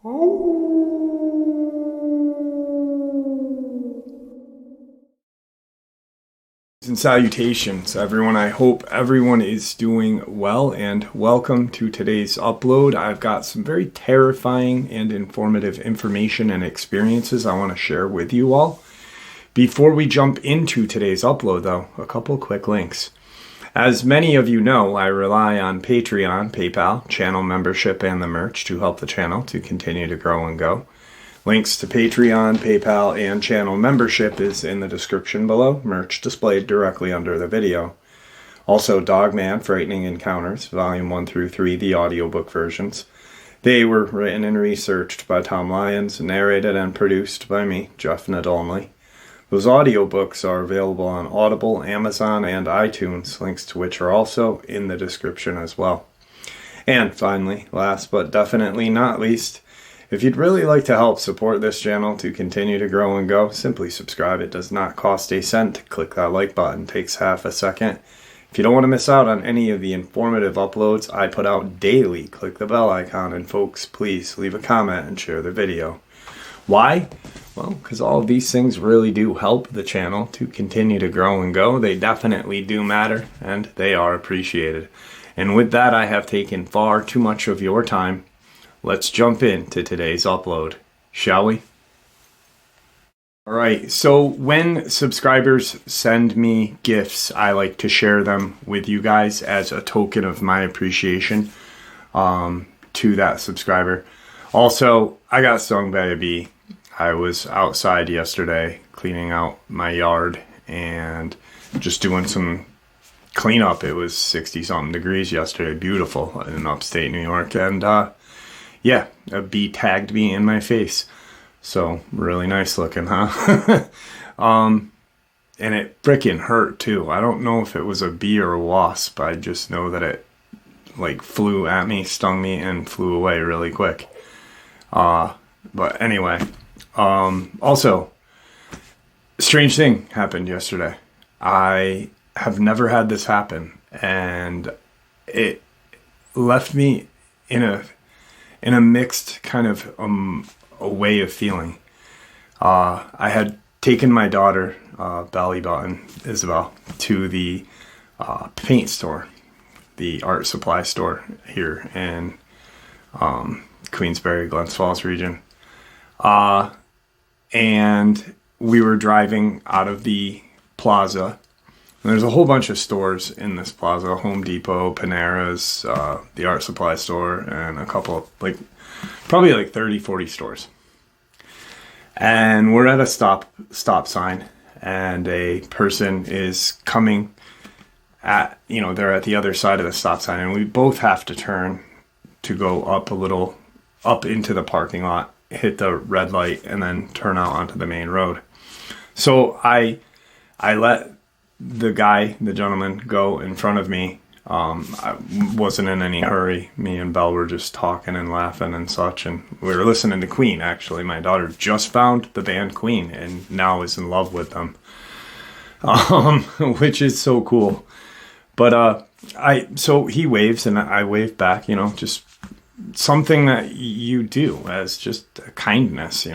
And salutations, everyone. I hope everyone is doing well, and welcome to today's upload. I've got some very terrifying and informative information and experiences I want to share with you all. Before we jump into today's upload, though, a couple quick links. As many of you know, I rely on Patreon, PayPal, channel membership, and the merch to help the channel to continue to grow and go. Links to Patreon, PayPal, and channel membership is in the description below, merch displayed directly under the video. Also, Dogman, Frightening Encounters, Volume 1 through 3, the audiobook versions. They were written and researched by Tom Lyons, narrated and produced by me, Jeff Nadolny. Those audiobooks are available on Audible, Amazon, and iTunes, links to which are also in the description as well. And finally, last but definitely not least, if you'd really like to help support this channel to continue to grow and go, simply subscribe. It does not cost a cent. Click that like button. It takes half a second. If you don't want to miss out on any of the informative uploads I put out daily, click the bell icon. And folks, please leave a comment and share the video. Why? Well, because all of these things really do help the channel to continue to grow and go. They definitely do matter, and they are appreciated. And with that, I have taken far too much of your time. Let's jump into today's upload, shall we? Alright, so when subscribers send me gifts, I like to share them with you guys as a token of my appreciation to that subscriber. Also, I got stung by a bee. I was outside yesterday cleaning out my yard and just doing some cleanup. It was 60-something degrees yesterday, beautiful in upstate New York, and yeah, a bee tagged me in my face. So, really nice looking, huh? And it frickin' hurt, too. I don't know if it was a bee or a wasp. I just know that it, like, flew at me, stung me, and flew away really quick. But anyway. Also, strange thing happened yesterday. I have never had this happen. And it left me in a mixed kind of a way of feeling. I had taken my daughter, belly button, Isabel, to the paint store, the art supply store here in Queensbury, Glens Falls region. And we were driving out of the plaza. And there's a whole bunch of stores in this plaza: Home Depot, Panera's, the art supply store, and a couple, probably 30, 40 stores. And we're at a stop sign, and a person is coming they're at the other side of the stop sign, and we both have to turn to go up into the parking lot, hit the red light, and then turn out onto the main road. So I let the gentleman go in front of me. I wasn't in any hurry. Me and Belle were just talking and laughing and such, and we were listening to Queen, actually. My daughter just found the band Queen and now is in love with them, which is so cool. But so he waves and I wave back, just something that you do as just a kindness,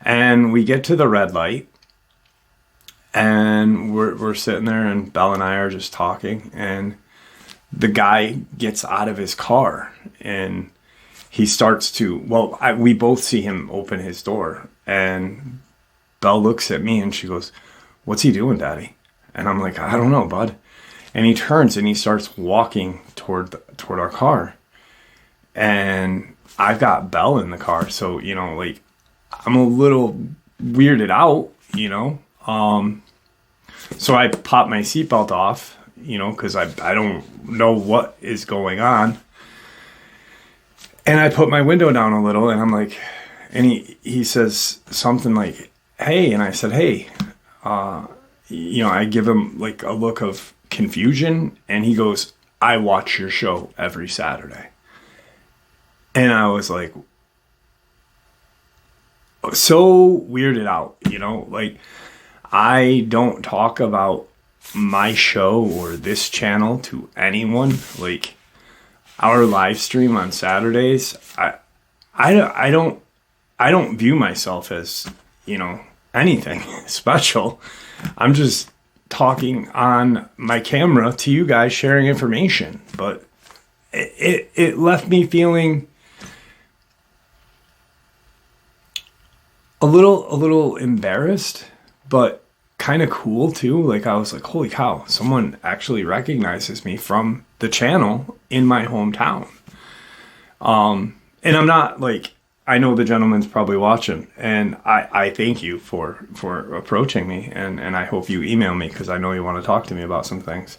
And we get to the red light, and we're sitting there, and Belle and I are just talking, and the guy gets out of his car, and he starts to, we both see him open his door, and Belle looks at me, and she goes, "What's he doing, Daddy?" And I'm like, "I don't know, bud." And he turns, and he starts walking toward our car. And I've got Belle in the car, so, I'm a little weirded out, So I pop my seatbelt off, because I don't know what is going on. And I put my window down a little, and I'm like, and he says something like, "Hey," and I said, "Hey," I give him a look of confusion, and he goes, "I watch your show every Saturday." And I was like, so weirded out, I don't talk about my show or this channel to anyone. Our live stream on Saturdays, I don't view myself as, anything special. I'm just talking on my camera to you guys, sharing information. But it left me feeling a little embarrassed, but kind of cool too. Like, I was like, holy cow, someone actually recognizes me from the channel in my hometown. And I'm not like, I know the gentleman's probably watching, and I thank you for approaching me, and I hope you email me, because I know you want to talk to me about some things.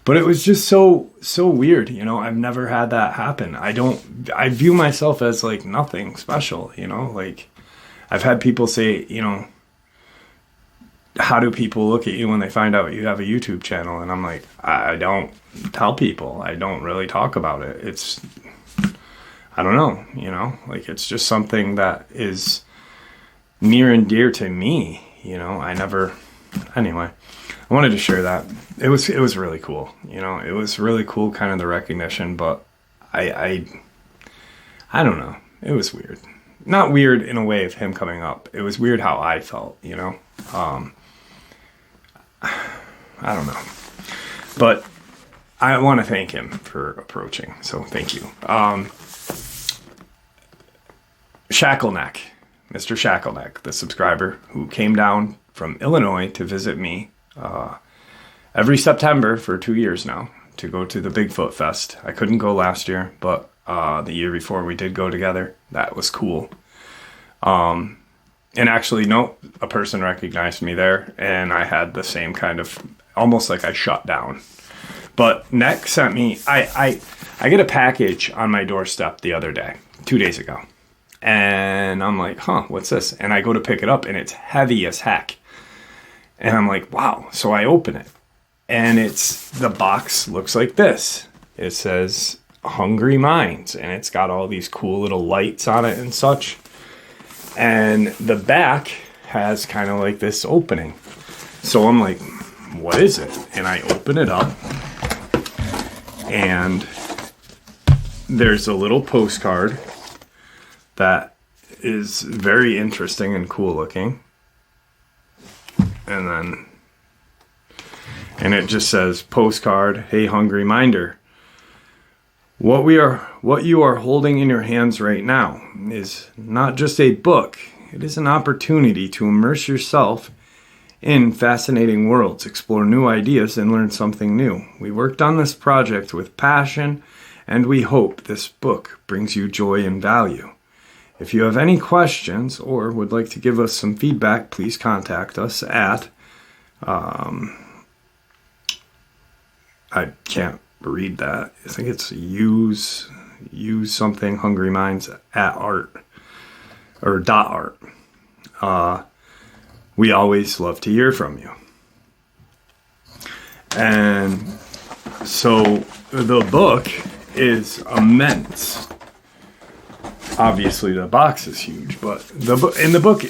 But it was just so weird, I've never had that happen. I view myself as like nothing special, like I've had people say, how do people look at you when they find out you have a YouTube channel? And I'm like, I don't tell people. I don't really talk about it. I don't know, like it's just something that is near and dear to me, anyway, I wanted to share that. It was really cool, it was really cool, kind of the recognition, but I don't know. It was weird. Not weird in a way of him coming up. It was weird how I felt, I don't know, but I want to thank him for approaching. So thank you. Shackleneck, Mr. Shackleneck, the subscriber who came down from Illinois to visit me every September for 2 years now to go to the Bigfoot Fest. I couldn't go last year, but the year before we did go together. That was cool. And actually, a person recognized me there, and I had the same kind of, almost like I shut down. But Neck sent me, I get a package on my doorstep the other day, 2 days ago. And I'm like, what's this? And I go to pick it up, and it's heavy as heck. And I'm like, wow. So I open it, and the box looks like this. It says Hungry Minds, and it's got all these cool little lights on it and such. And the back has kind of like this opening. So I'm like, what is it? And I open it up, and there's a little postcard that is very interesting and cool looking. And it just says, postcard, hey hungry minder. What you are holding in your hands right now is not just a book. It is an opportunity to immerse yourself in fascinating worlds, explore new ideas, and learn something new. We worked on this project with passion, and we hope this book brings you joy and value. If you have any questions or would like to give us some feedback, please contact us at, I can't read that. I think it's use something hungry minds at art or .art. We always love to hear from you. And so the book is immense. Obviously the box is huge, but in the book,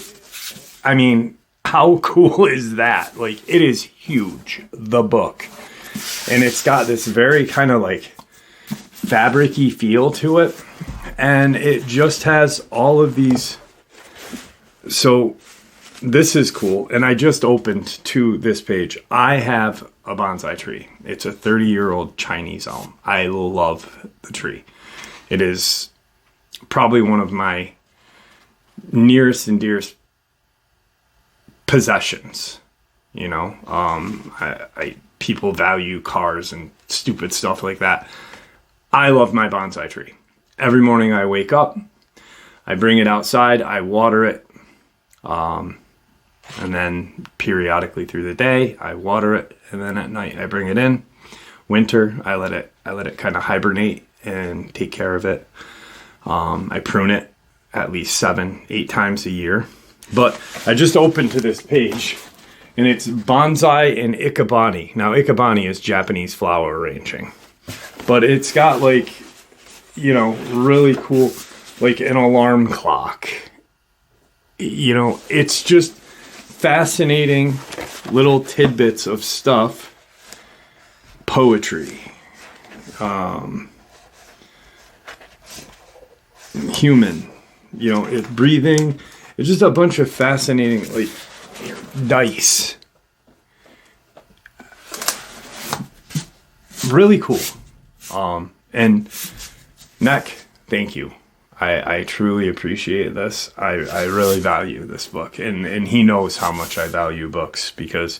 I mean, how cool is that? Like, it is huge, the book. And it's got this very kind of like fabric-y feel to it. And it just has all of these. So this is cool. And I just opened to this page. I have a bonsai tree. It's a 30-year-old Chinese elm. I love the tree. It is probably one of my nearest and dearest possessions. People value cars and stupid stuff like that. I love my bonsai tree. Every morning I wake up, I bring it outside, I water it, and then periodically through the day I water it, and then at night I bring it in. Winter I let it kind of hibernate and take care of it. I prune it at least 7-8 times a year. But I just opened to this page, and it's bonsai and ikebani. Now, ikebani is Japanese flower arranging. But it's got like, really cool, like an alarm clock. It's just fascinating little tidbits of stuff. Poetry. Human you know, breathing. It's just a bunch of fascinating, like, dice. Really cool. And Neck, thank you. I truly appreciate this. I really value this book, and he knows how much I value books, because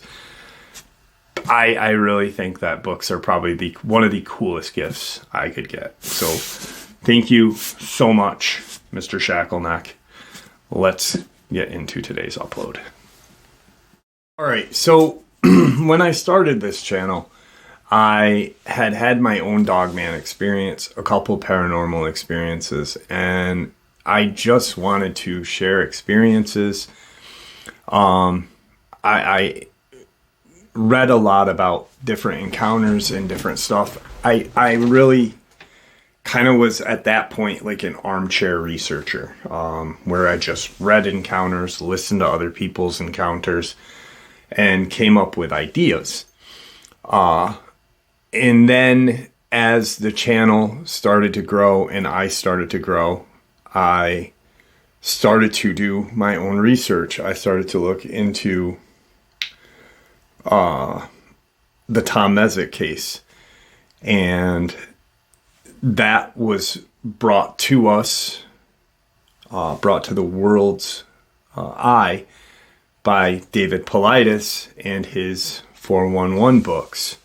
I really think that books are probably one of the coolest gifts I could get. So thank you so much, Mr. Shackleneck. Let's get into today's upload. All right, so when I started this channel, I had my own Dogman experience, a couple paranormal experiences, and I just wanted to share experiences. I read a lot about different encounters and different stuff. I really kind of was at that point like an armchair researcher, where I just read encounters, listened to other people's encounters, and came up with ideas. And then as the channel started to grow and I started to grow, I started to do my own research. I started to look into the Tom Mezek case. And that was brought to us, brought to the world's eye by David Paulides and his 411 books.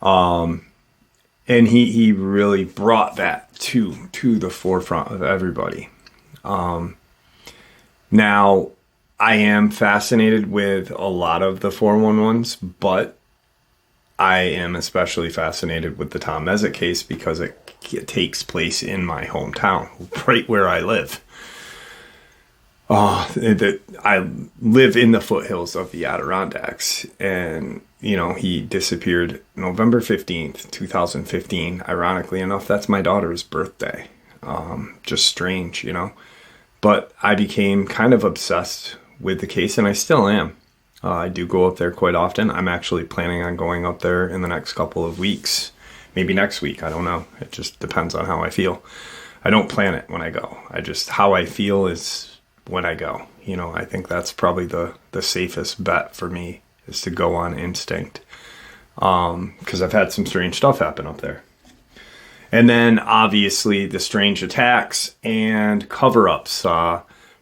And he really brought that to the forefront of everybody. Now, I am fascinated with a lot of the 411s, but I am especially fascinated with the Tom Mezek case because it takes place in my hometown, right where I live. I live in the foothills of the Adirondacks, and, you know, he disappeared November 15th, 2015. Ironically enough, that's my daughter's birthday. Just strange, you know. But I became kind of obsessed with the case, and I still am. I do go up there quite often. I'm actually planning on going up there in the next couple of weeks. Maybe next week, I don't know. It just depends on how I feel. I don't plan it when I go. How I feel is when I go. You know, I think that's probably the safest bet for me, is to go on instinct. Because I've had some strange stuff happen up there. And then obviously the strange attacks and cover-ups.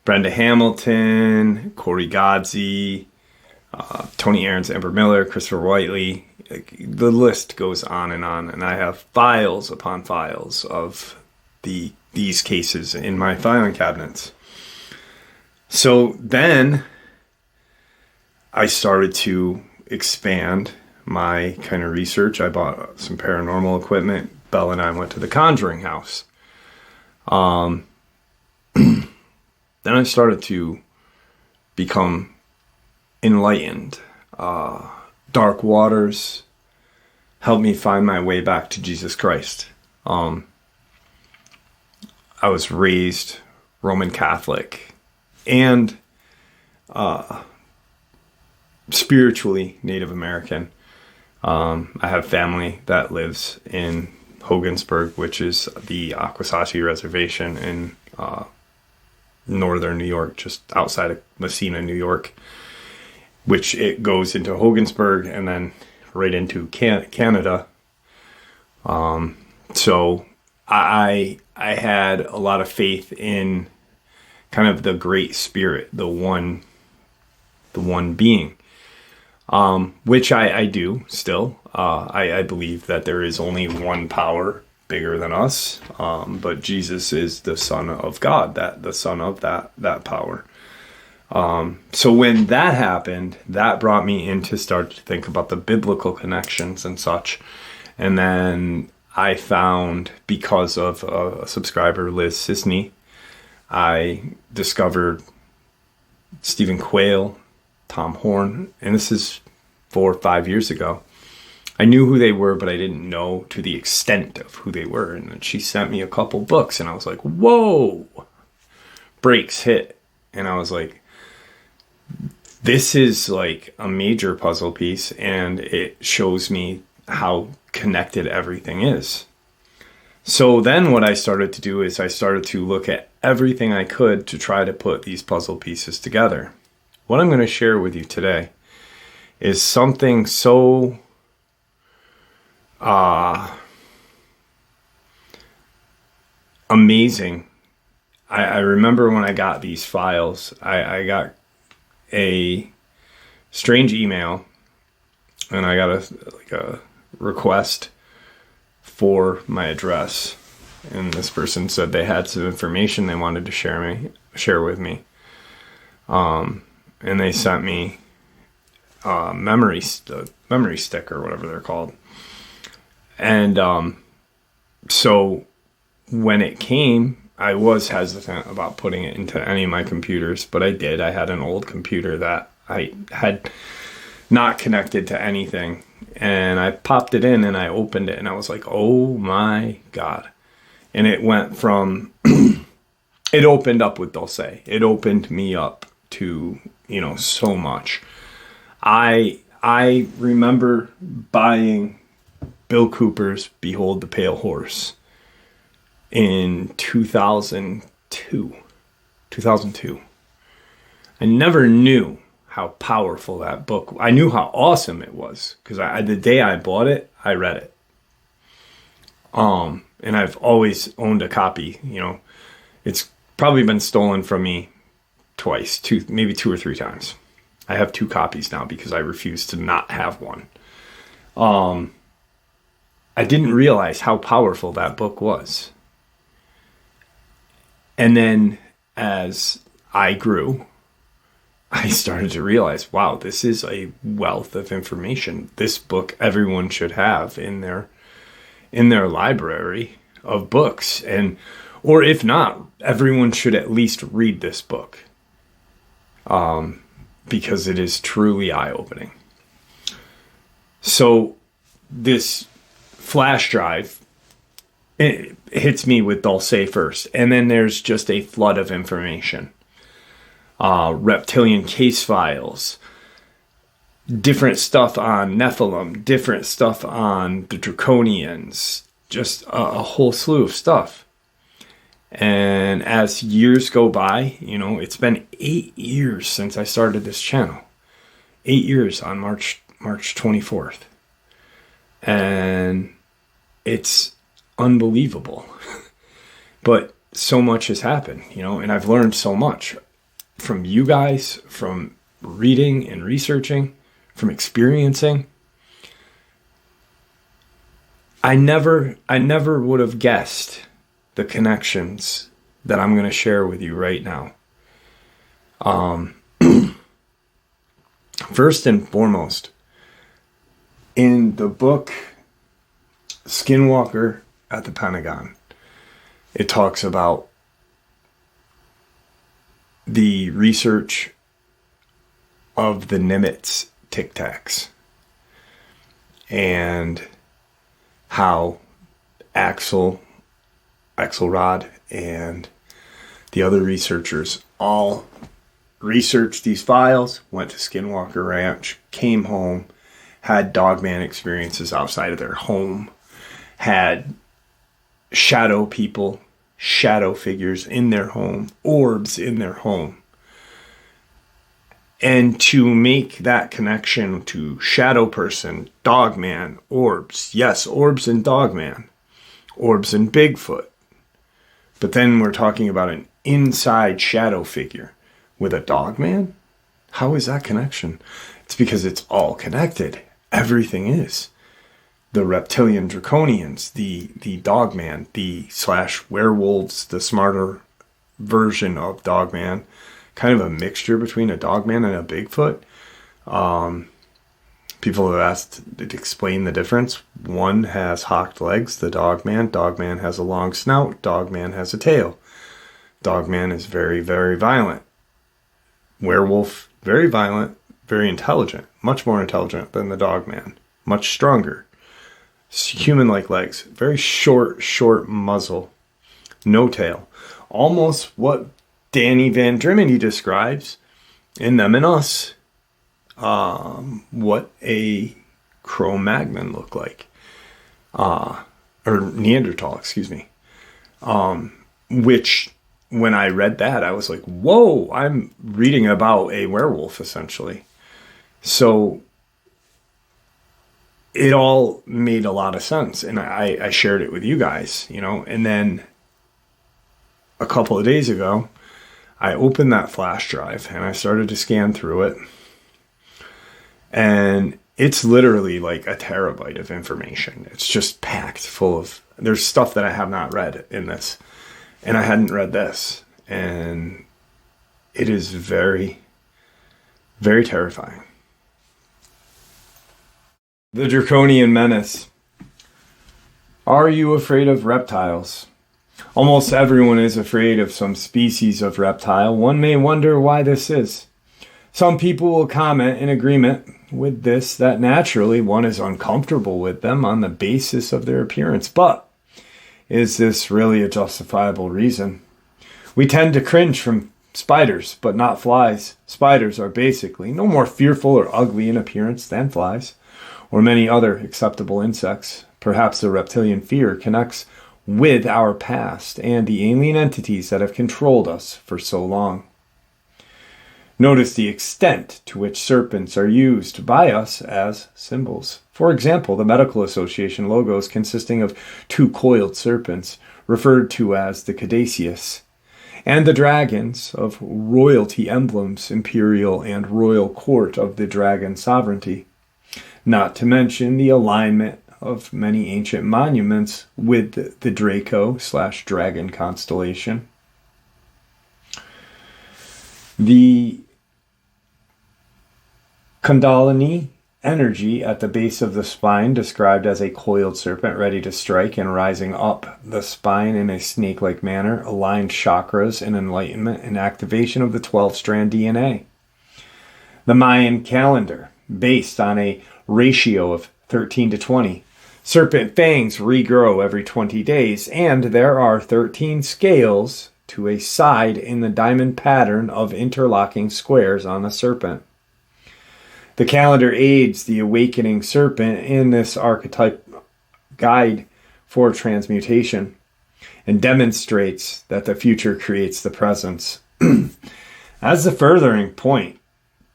Brenda Hamilton, Corey Godsey, Tony Aarons, Amber Miller, Christopher Whiteley. The list goes on. And I have files upon files of these cases in my filing cabinets. So then I started to expand my kind of research. I bought some paranormal equipment. Belle and I went to the Conjuring house. Then I started to become enlightened. Dark waters helped me find my way back to Jesus Christ. I was raised Roman Catholic and spiritually Native American. I have family that lives in Hogansburg, which is the Akwesasne Reservation in northern New York, just outside of Messina, New York, which it goes into Hogansburg and then right into Canada. So I had a lot of faith in kind of the great spirit, the one being, which I do still. I believe that there is only one power bigger than us, but Jesus is the Son of God, the Son of that power. So when that happened, that brought me in to start to think about the biblical connections and such. And then I found, because of a subscriber, Liz Sisney, I discovered Stephen Quayle, Tom Horn, and this is 4 or 5 years ago. I knew who they were, but I didn't know to the extent of who they were. And then she sent me a couple books, and I was like, whoa! Brakes hit. And I was like, this is like a major puzzle piece, and it shows me how connected everything is. So then what I started to do is I started to look at everything I could to try to put these puzzle pieces together. What I'm going to share with you today is something so amazing. I remember when I got these files, I got a strange email, and I got a request for my address, and this person said they had some information they wanted to share with me, and they sent me memory stick or whatever they're called, and so when it came, I was hesitant about putting it into any of my computers, but I did. I had an old computer that I had not connected to anything, and I popped it in and I opened it, and I was like, oh my God. And it went from, it opened up with Dulce. It opened me up to, so much. I remember buying Bill Cooper's Behold the Pale Horse in 2002. I never knew how powerful that book. I knew how awesome it was because the day I bought it, I read it. And I've always owned a copy. It's probably been stolen from me twice, maybe two or three times. I have 2 copies now because I refuse to not have one. I didn't realize how powerful that book was. And then as I grew, I started to realize, wow, this is a wealth of information. This book everyone should have in their library of books. Or if not, everyone should at least read this book. Because it is truly eye-opening. So this flash drive, it hits me with Dulce first, and then there's just a flood of information. Reptilian case files, different stuff on Nephilim, different stuff on the Draconians, just a whole slew of stuff. And as years go by, it's been 8 years since I started this channel. 8 years on March 24th. And it's unbelievable. But so much has happened, and I've learned so much from you guys, from reading and researching, from experiencing. I never would have guessed the connections that I'm going to share with you right now. First and foremost, in the book Skinwalker at the Pentagon, it talks about the research of the Nimitz Tic Tacs and how Axelrod and the other researchers all researched these files, went to Skinwalker Ranch, came home, had Dogman experiences outside of their home, had shadow people, shadow figures in their home, orbs in their home. And to make that connection to shadow person, Dogman, orbs, yes, orbs and Dogman, orbs and Bigfoot. But then we're talking about an inside shadow figure with a Dogman? How is that connection? It's because it's all connected. Everything is. The Reptilian Draconians, the Dogman, the / werewolves, the smarter version of Dogman, kind of a mixture between a Dogman and a Bigfoot. People have asked to explain the difference. One has hocked legs, the Dogman. Dogman has a long snout. Dogman has a tail. Dogman is very, very violent. Werewolf, very violent, very intelligent. Much more intelligent than the Dogman. Much stronger. Human-like legs. Very short muzzle. No tail. Almost what Danny Van Drimedy describes in Them and Us. What a Cro-Magnon looked like. Or Neanderthal, excuse me. Which when I read that, I was like, whoa, I'm reading about a werewolf, essentially. So it all made a lot of sense. And I shared it with you guys, you know. And then a couple of days ago, I opened that flash drive and I started to scan through it. And it's literally like a terabyte of information. It's just packed full of, there's stuff that I have not read in this. And I hadn't read this. And it is very, very terrifying. The Draconian Menace. Are you afraid of reptiles? Almost everyone is afraid of some species of reptile. One may wonder why this is. Some people will comment in agreement with this that naturally one is uncomfortable with them on the basis of their appearance. But is this really a justifiable reason? We tend to cringe from spiders, but not flies. Spiders are basically no more fearful or ugly in appearance than flies, or many other acceptable insects. Perhaps the reptilian fear connects with our past and the alien entities that have controlled us for so long. Notice the extent to which serpents are used by us as symbols. For example, the Medical Association logos consisting of two coiled serpents, referred to as the caduceus, and the dragons of royalty emblems, imperial and royal court of the dragon sovereignty. Not to mention the alignment of many ancient monuments with the Draco/dragon constellation. The Kundalini energy at the base of the spine, described as a coiled serpent ready to strike and rising up the spine in a snake-like manner, aligned chakras and enlightenment and activation of the 12-strand DNA. The Mayan calendar, based on a ratio of 13 to 20. Serpent fangs regrow every 20 days, and there are 13 scales to a side in the diamond pattern of interlocking squares on the serpent. The calendar aids the awakening serpent in this archetype guide for transmutation and demonstrates that the future creates the presence. As the furthering point,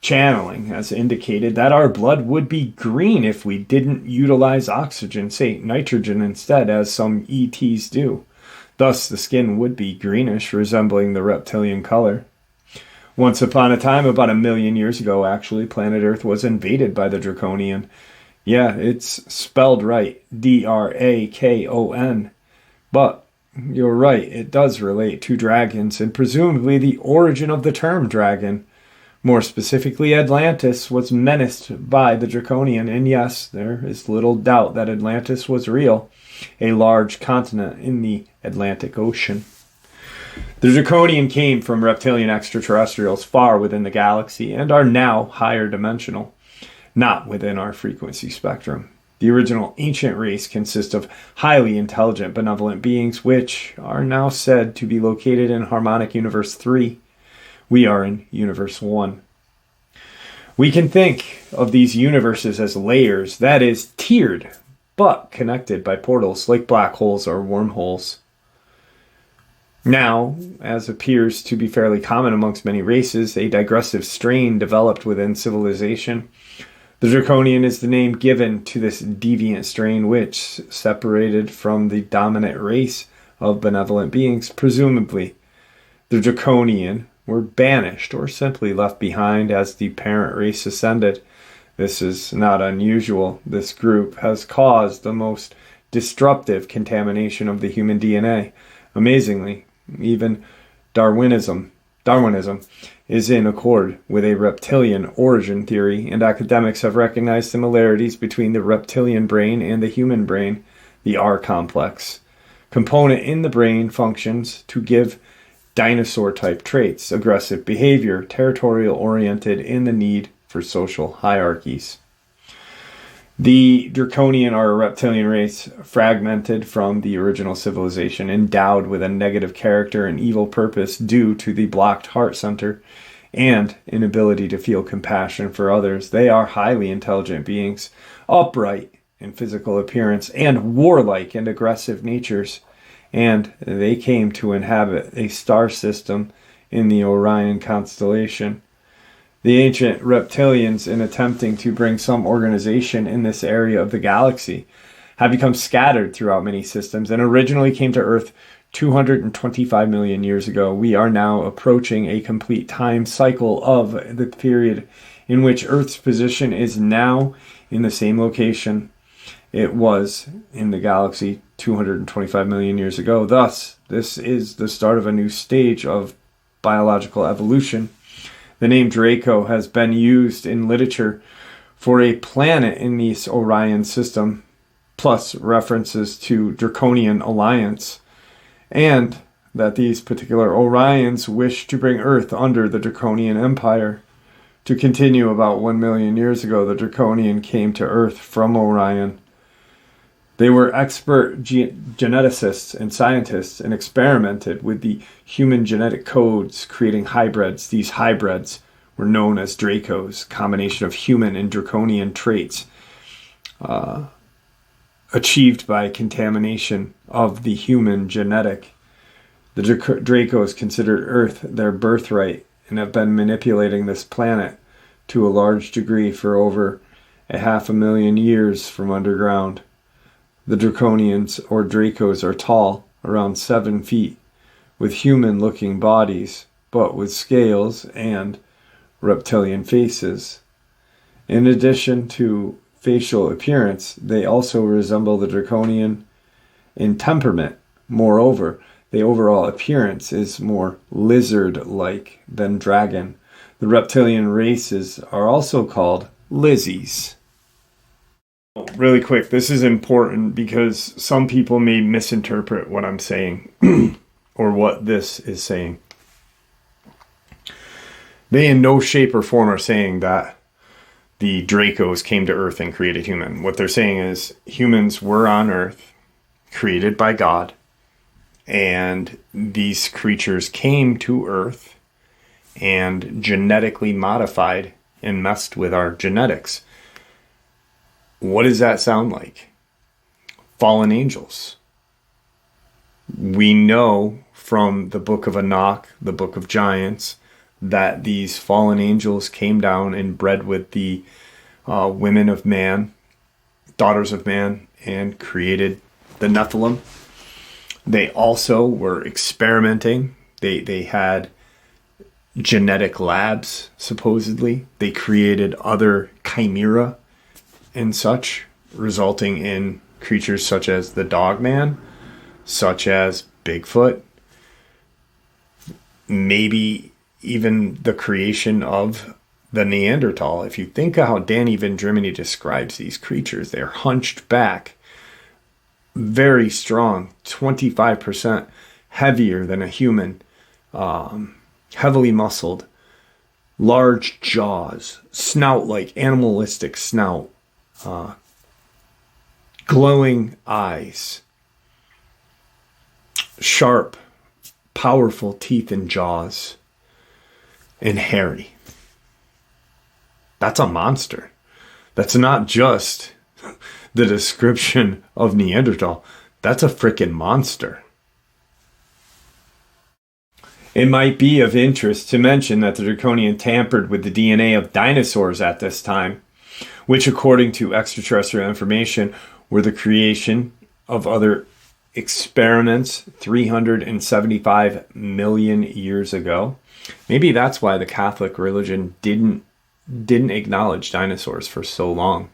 channeling has indicated that our blood would be green if we didn't utilize oxygen, say nitrogen instead, as some ETs do. Thus, the skin would be greenish, resembling the reptilian color. Once upon a time, about 1 million years ago, actually, planet Earth was invaded by the Draconian. Yeah, it's spelled right, Drakon. But you're right, it does relate to dragons, and presumably the origin of the term dragon. More specifically, Atlantis was menaced by the Draconian, and yes, there is little doubt that Atlantis was real, a large continent in the Atlantic Ocean. The Draconian came from reptilian extraterrestrials far within the galaxy and are now higher dimensional, not within our frequency spectrum. The original ancient race consists of highly intelligent, benevolent beings, which are now said to be located in Harmonic Universe 3. We are in Universe 1. We can think of these universes as layers, that is, tiered, but connected by portals like black holes or wormholes. Now, as appears to be fairly common amongst many races, a digressive strain developed within civilization. The Draconian is the name given to this deviant strain which separated from the dominant race of benevolent beings. Presumably, the Draconian were banished or simply left behind as the parent race ascended. This is not unusual. This group has caused the most disruptive contamination of the human DNA. Amazingly, even Darwinism is in accord with a reptilian origin theory, and academics have recognized similarities between the reptilian brain and the human brain. The R complex component in the brain functions to give dinosaur-type traits, aggressive behavior, territorial-oriented, and the need for social hierarchies. The Draconian are a reptilian race fragmented from the original civilization, endowed with a negative character and evil purpose due to the blocked heart center and inability to feel compassion for others. They are highly intelligent beings, upright in physical appearance, and warlike and aggressive natures, and they came to inhabit a star system in the Orion constellation. The ancient reptilians, in attempting to bring some organization in this area of the galaxy, have become scattered throughout many systems and originally came to Earth 225 million years ago. We are now approaching a complete time cycle of the period in which Earth's position is now in the same location it was in the galaxy 225 million years ago. Thus, this is the start of a new stage of biological evolution. The name Draco has been used in literature for a planet in this Orion system, plus references to Draconian alliance, and that these particular Orions wish to bring Earth under the Draconian Empire. To continue, about 1 million years ago, the Draconian came to Earth from Orion. They were expert geneticists and scientists and experimented with the human genetic codes, creating hybrids. These hybrids were known as Dracos, combination of human and Draconian traits, achieved by contamination of the human genetic. The Dracos considered Earth their birthright and have been manipulating this planet to a large degree for over 500,000 years from underground. The Draconians, or Dracos, are tall, around 7 feet, with human-looking bodies, but with scales and reptilian faces. In addition to facial appearance, they also resemble the Draconian in temperament. Moreover, the overall appearance is more lizard-like than dragon. The reptilian races are also called Lizzies. Really quick, this is important because some people may misinterpret what I'm saying or what this is saying. They in no shape or form are saying that the Dracos came to Earth and created human. What they're saying is humans were on Earth, created by God, and these creatures came to Earth and genetically modified and messed with our genetics. What does that sound like? Fallen angels. We know from the book of Enoch, the book of giants, that these fallen angels came down and bred with the women of man, daughters of man, and created the Nephilim. They also were experimenting. They had genetic labs, supposedly. They created other chimera and such, resulting in creatures such as the Dogman, such as Bigfoot, maybe even the creation of the Neanderthal. If you think of how Danny Vendrimini describes these creatures, they're hunched back, very strong, 25% heavier than a human, heavily muscled, large jaws, snout-like, animalistic snout, glowing eyes, sharp, powerful teeth and jaws, and hairy. That's a monster. That's not just the description of Neanderthal. That's a freaking monster. It might be of interest to mention that the Draconian tampered with the DNA of dinosaurs at this time, which, according to extraterrestrial information, were the creation of other experiments 375 million years ago. Maybe that's why the Catholic religion didn't acknowledge dinosaurs for so long.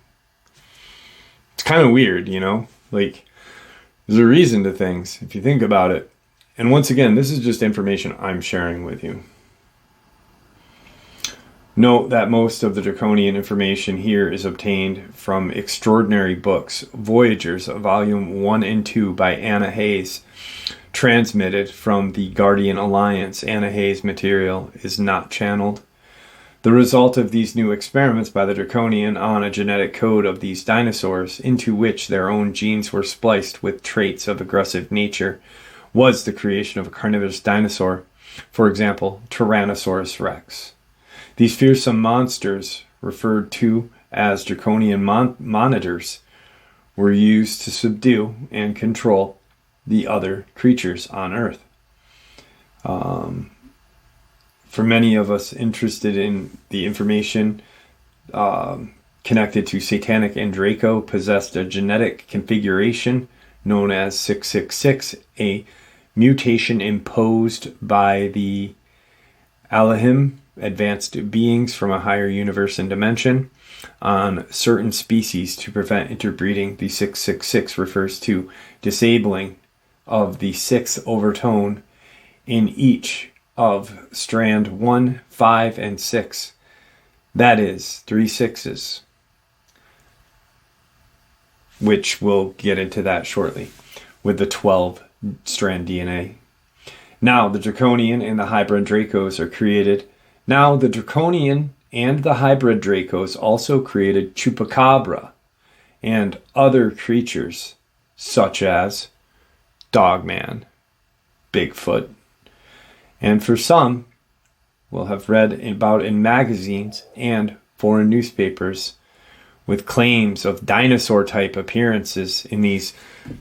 It's kind of weird, you know? Like, there's a reason to things, if you think about it. And once again, this is just information I'm sharing with you. Note that most of the Draconian information here is obtained from Extraordinary Books, Voyagers, Volume 1 and 2 by Anna Hayes, transmitted from the Guardian Alliance. Anna Hayes material is not channeled. The result of these new experiments by the Draconian on a genetic code of these dinosaurs, into which their own genes were spliced with traits of aggressive nature, was the creation of a carnivorous dinosaur, for example, Tyrannosaurus rex. These fearsome monsters, referred to as Draconian monitors, were used to subdue and control the other creatures on Earth. For many of us interested in the information connected to Satanic and Draco, possessed a genetic configuration known as 666, a mutation imposed by the Elohim, advanced beings from a higher universe and dimension, on certain species to prevent interbreeding. The 666 refers to disabling of the sixth overtone in each of strand 1, 5, and 6. That is 3 sixes, which we'll get into that shortly, with the 12 strand DNA. Now the Draconian and the hybrid Dracos are created. Now the Draconian and the hybrid Dracos also created Chupacabra and other creatures such as Dogman, Bigfoot, and for some, we'll have read about in magazines and foreign newspapers with claims of dinosaur-type appearances in these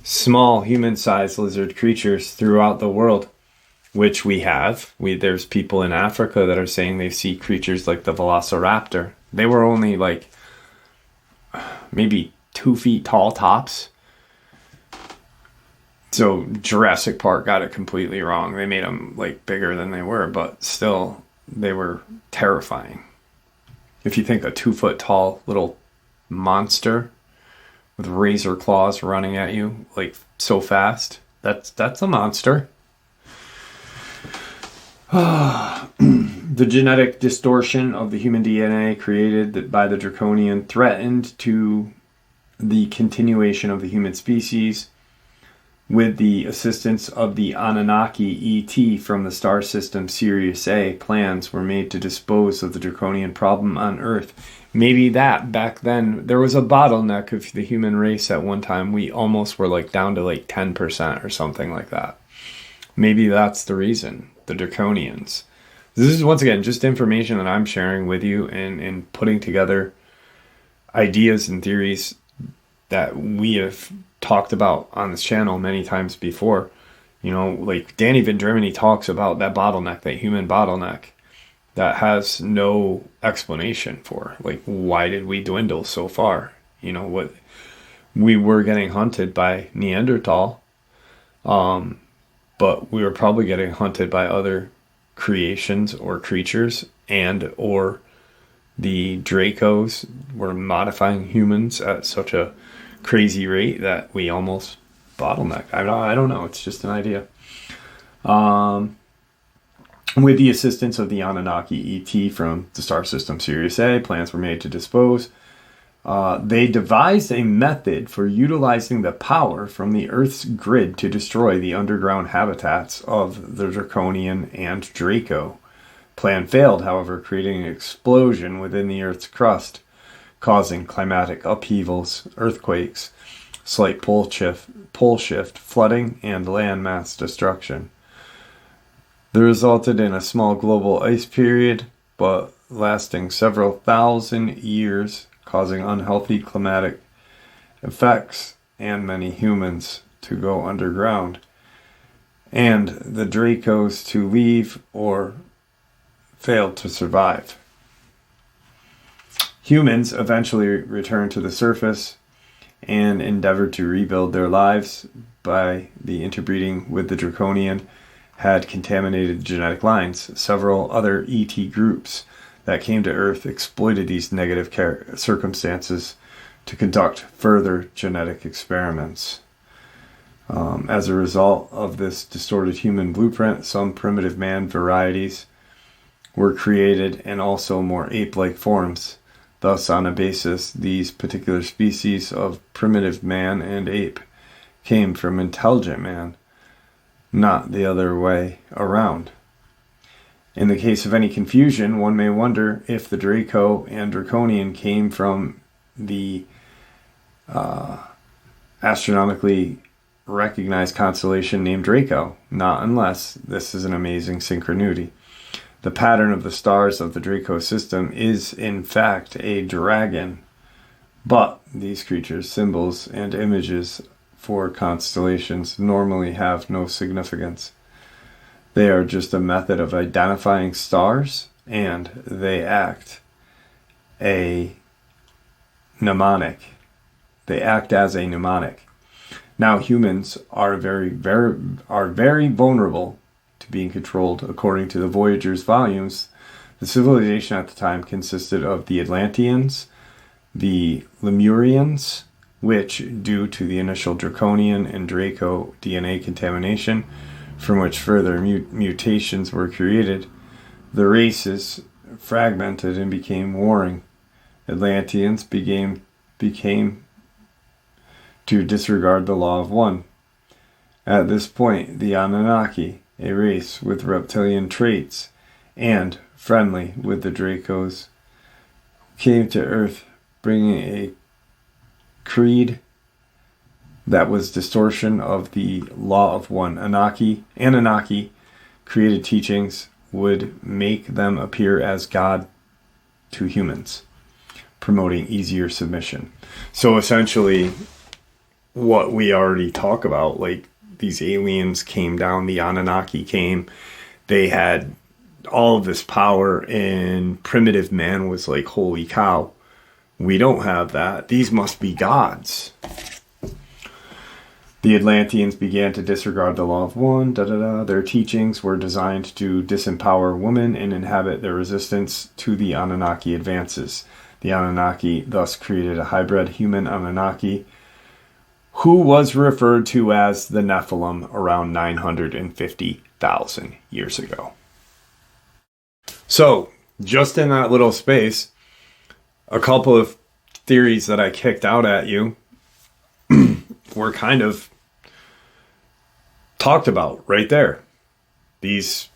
small human-sized lizard creatures throughout the world, which we have. There's people in Africa that are saying they see creatures like the velociraptor. They were only like maybe 2 feet tall tops. So Jurassic Park got it completely wrong. They made them like bigger than they were, but still they were terrifying. If you think a 2 foot tall little monster with razor claws running at you like so fast, that's a monster. The genetic distortion of the human DNA created by the Draconian threatened to the continuation of the human species. With the assistance of the Anunnaki ET from the star system Sirius A, plans were made to dispose of the Draconian problem on Earth. Maybe that back then, there was a bottleneck of the human race at one time. We almost were like down to like 10% or something like that. Maybe that's the reason, the Draconians. This is, once again, just information that I'm sharing with you and putting together ideas and theories that we have talked about on this channel many times before. You know, like Danny Vendrimini talks about that bottleneck, that human bottleneck that has no explanation for. Like, why did we dwindle so far? You know, what we were getting hunted by Neanderthal, but we were probably getting hunted by other creations or creatures, and or the Dracos were modifying humans at such a crazy rate that we almost bottlenecked. I don't know. It's just an idea. With the assistance of the Anunnaki ET from the star system Sirius A, plans were made to dispose. They devised a method for utilizing the power from the Earth's grid to destroy the underground habitats of the Draconian and Draco. Plan failed, however, creating an explosion within the Earth's crust, causing climatic upheavals, earthquakes, slight pole shift, flooding, and landmass destruction. This resulted in a small global ice period, but lasting several thousand years, causing unhealthy climatic effects and many humans to go underground, and the Dracos to leave or failed to survive. Humans eventually returned to the surface and endeavored to rebuild their lives by the interbreeding with the Draconian had contaminated genetic lines. Several other ET groups that came to Earth exploited these negative circumstances to conduct further genetic experiments. As a result of this distorted human blueprint, some primitive man varieties were created and also more ape-like forms. Thus, on a basis, these particular species of primitive man and ape came from intelligent man, not the other way around. In the case of any confusion, one may wonder if the Draco and Draconian came from the astronomically recognized constellation named Draco, not unless this is an amazing synchronicity. The pattern of the stars of the Draco system is, in fact, a dragon, but these creatures' symbols and images for constellations normally have no significance. They are just a method of identifying stars, and they act a mnemonic. They act as a mnemonic. Now, humans are very vulnerable to being controlled. According to the Voyager's volumes, the civilization at the time consisted of the Atlanteans, the Lemurians, which, due to the initial Draconian and Draco DNA contamination, from which further mutations were created, the races fragmented and became warring. Atlanteans became to disregard the law of one. At this point, the Anunnaki, a race with reptilian traits and friendly with the Dracos, came to Earth bringing a creed that was distortion of the law of one. Anunnaki created teachings would make them appear as God to humans, promoting easier submission. So essentially, what we already talk about, like these aliens came down, the Anunnaki came, they had all of this power, and primitive man was like, holy cow, we don't have that. These must be gods. The Atlanteans began to disregard the law of one. Their teachings were designed to disempower women and inhibit their resistance to the Anunnaki advances. The Anunnaki thus created a hybrid human Anunnaki, who was referred to as the Nephilim around 950,000 years ago. So, just in that little space, a couple of theories that I kicked out at you were kind of talked about right there. These,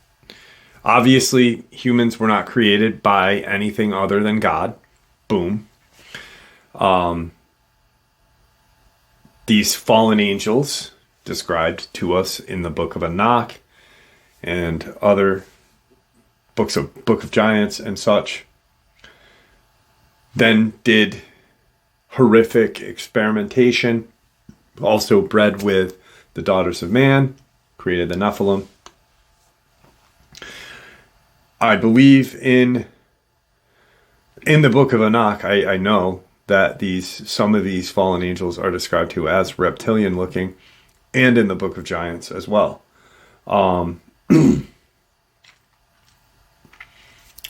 obviously, humans were not created by anything other than God. Boom. These fallen angels, described to us in the Book of Enoch and other Book of Giants and such, then did horrific experimentation, also bred with the daughters of man, created the Nephilim. I believe in the Book of Enoch, I know that some of these fallen angels are described to as reptilian looking, and in the Book of Giants as well.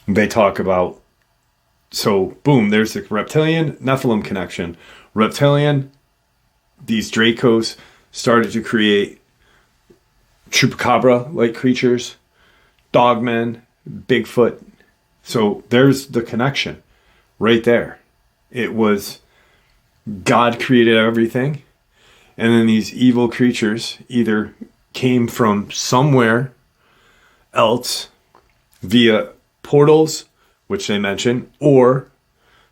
They talk about, so boom, there's the reptilian Nephilim connection. Reptilian, these Dracos started to create chupacabra-like creatures, Dogman, Bigfoot. So there's the connection right there. It was God created everything, and then these evil creatures either came from somewhere else via portals, which they mention, or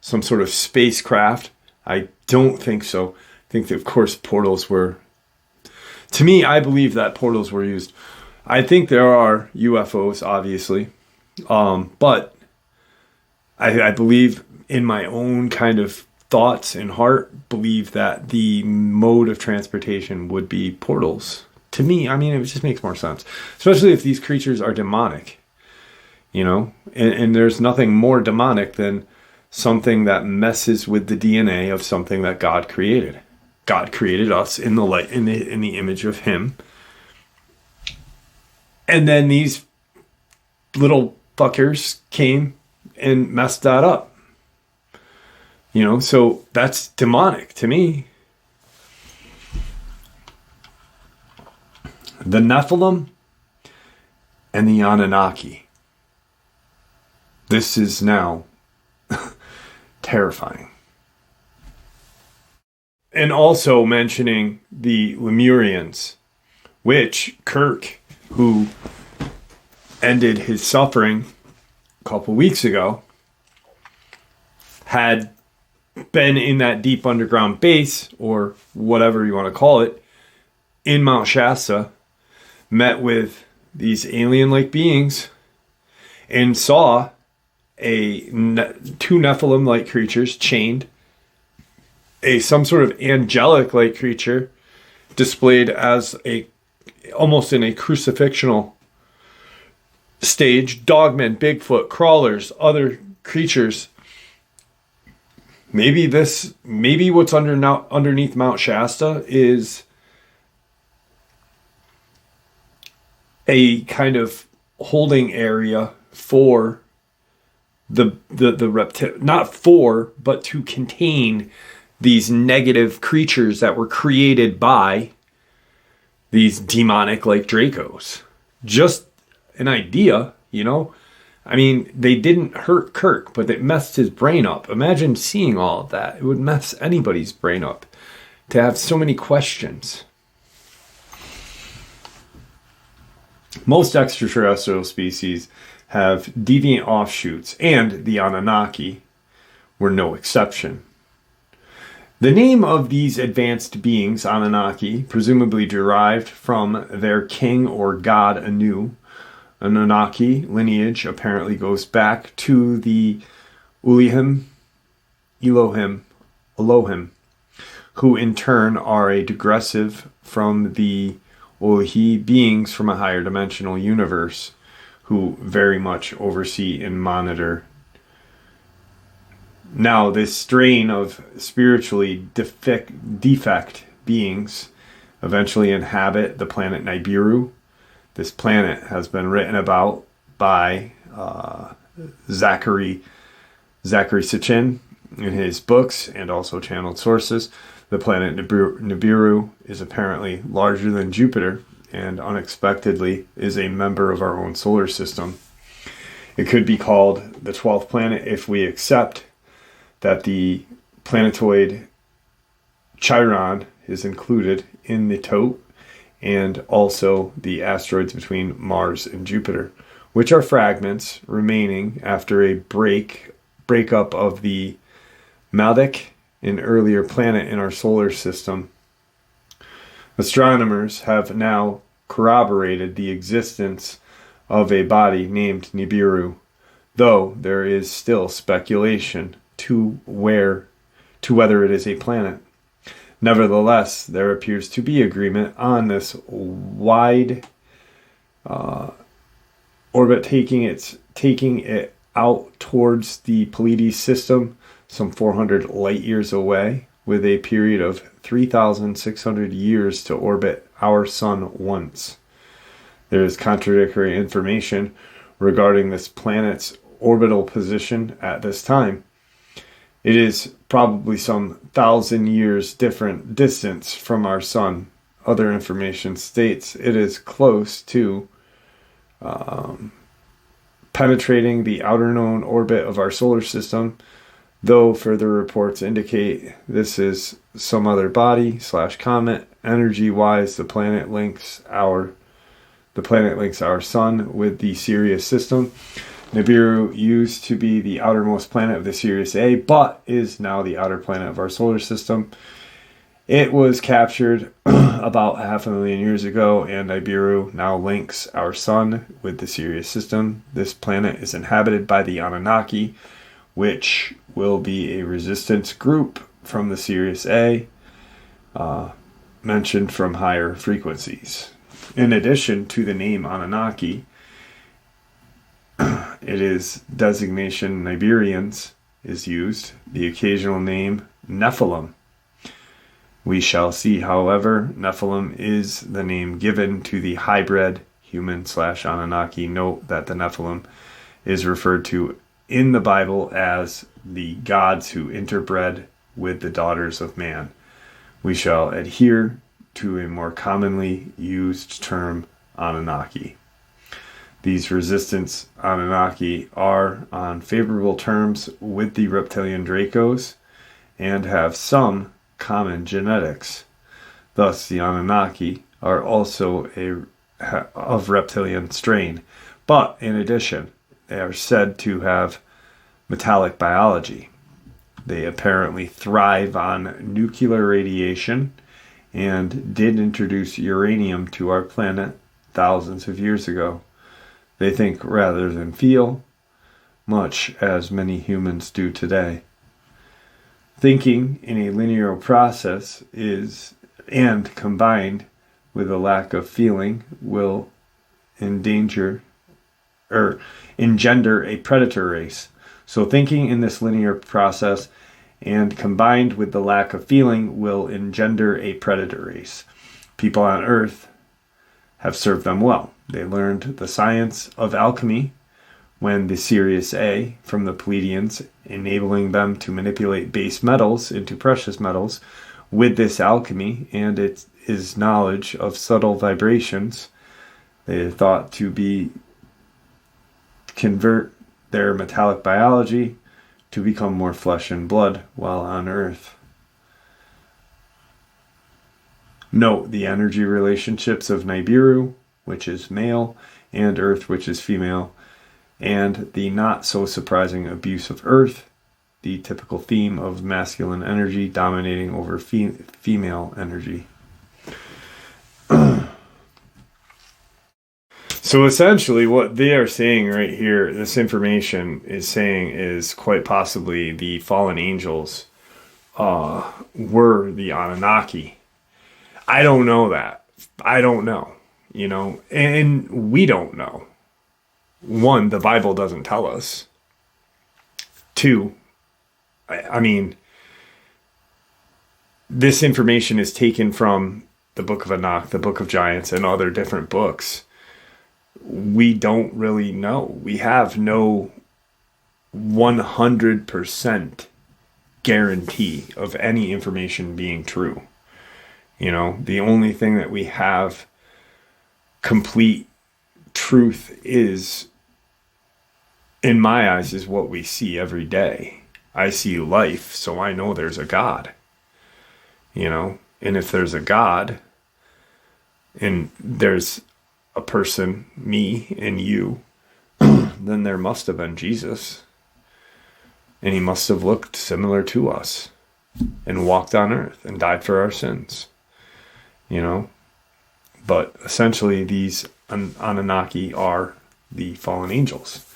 some sort of spacecraft. I don't think so. I think that, of course, portals were... To me, I believe that portals were used. I think there are UFOs, obviously. But I believe in my own kind of thoughts and heart, believe that the mode of transportation would be portals. To me, I mean, it just makes more sense. Especially if these creatures are demonic. You know, and there's nothing more demonic than something that messes with the DNA of something that God created. God created us in the light, in the image of Him, and then these little fuckers came and messed that up. You know, so that's demonic to me. The Nephilim and the Anunnaki. This is now terrifying. And also mentioning the Lemurians, which Kirk, who ended his suffering a couple weeks ago, had been in that deep underground base, or whatever you want to call it, in Mount Shasta, met with these alien-like beings, and saw two Nephilim-like creatures chained, some sort of angelic-like creature displayed as almost in a crucifixional stage. Dogmen, Bigfoot, crawlers, other creatures. Maybe what's underneath Mount Shasta is a kind of holding area for the not for, but to contain these negative creatures that were created by these demonic like Dracos. Just an idea, I mean, they didn't hurt Kirk, but it messed his brain up. Imagine seeing all of that. It would mess anybody's brain up to have so many questions. Most extraterrestrial species have deviant offshoots, and the Anunnaki were no exception. The name of these advanced beings, Anunnaki, presumably derived from their king or god Anu. Anunnaki lineage apparently goes back to the Elohim, who in turn are a digressive from the Olohi beings from a higher dimensional universe, who very much oversee and monitor. Now, this strain of spiritually defect beings eventually inhabit the planet Nibiru. This planet has been written about by Zachary Sitchin in his books and also channeled sources. The planet Nibiru is apparently larger than Jupiter and unexpectedly is a member of our own solar system. It could be called the 12th planet if we accept that the planetoid Chiron is included in the tote, and also the asteroids between Mars and Jupiter, which are fragments remaining after a breakup of the Maldek, an earlier planet in our solar system. Astronomers have now corroborated the existence of a body named Nibiru, though there is still speculation to whether it is a planet. Nevertheless, there appears to be agreement on this wide orbit, taking it out towards the Pleiades system, some 400 light years away, with a period of 3,600 years to orbit our sun once. There is contradictory information regarding this planet's orbital position at this time. It is probably some 1,000 years different distance from our sun. Other information states it is close to penetrating the outer known orbit of our solar system, though further reports indicate this is some other body / comet. Energy-wise, the planet links our sun with the Sirius system. Nibiru used to be the outermost planet of the Sirius A, but is now the outer planet of our solar system. It was captured about 500,000 years ago, and Nibiru now links our sun with the Sirius system. This planet is inhabited by the Anunnaki, which will be a resistance group from the Sirius A, mentioned from higher frequencies. In addition to the name Anunnaki, it is designation Nibirians is used, the occasional name Nephilim. We shall see, however, Nephilim is the name given to the hybrid human / Anunnaki. Note that the Nephilim is referred to in the Bible as the gods who interbred with the daughters of man. We shall adhere to a more commonly used term, Anunnaki. These resistance Anunnaki are on favorable terms with the reptilian Dracos and have some common genetics. Thus, the Anunnaki are also of reptilian strain, but in addition, they are said to have metallic biology. They apparently thrive on nuclear radiation and did introduce uranium to our planet thousands of years ago. They think rather than feel, much as many humans do today. Thinking in a linear process is and combined with a lack of feeling will engender a predator race. So thinking in this linear process and combined with the lack of feeling will engender a predator race. People on Earth have served them well. They learned the science of alchemy when the Sirius A from the Pleiadians, enabling them to manipulate base metals into precious metals. With this alchemy and its knowledge of subtle vibrations, they are thought to be convert their metallic biology to become more flesh and blood while on Earth. Note the energy relationships of Nibiru, which is male, and Earth, which is female, and the not so surprising abuse of Earth, the typical theme of masculine energy dominating over female energy. So essentially what they are saying right here, this information is saying is quite possibly the fallen angels were the Anunnaki. I don't know that. I don't know, and we don't know. One, the Bible doesn't tell us. Two, I mean, this information is taken from the Book of Enoch, the Book of Giants, and other different books. We don't really know. We have no 100% guarantee of any information being true. The only thing that we have complete truth is, in my eyes, is what we see every day. I see life, so I know there's a God. And if there's a God, and there's a person, me and you, then there must have been Jesus. And he must have looked similar to us and walked on earth and died for our sins. But essentially these Anunnaki are the fallen angels.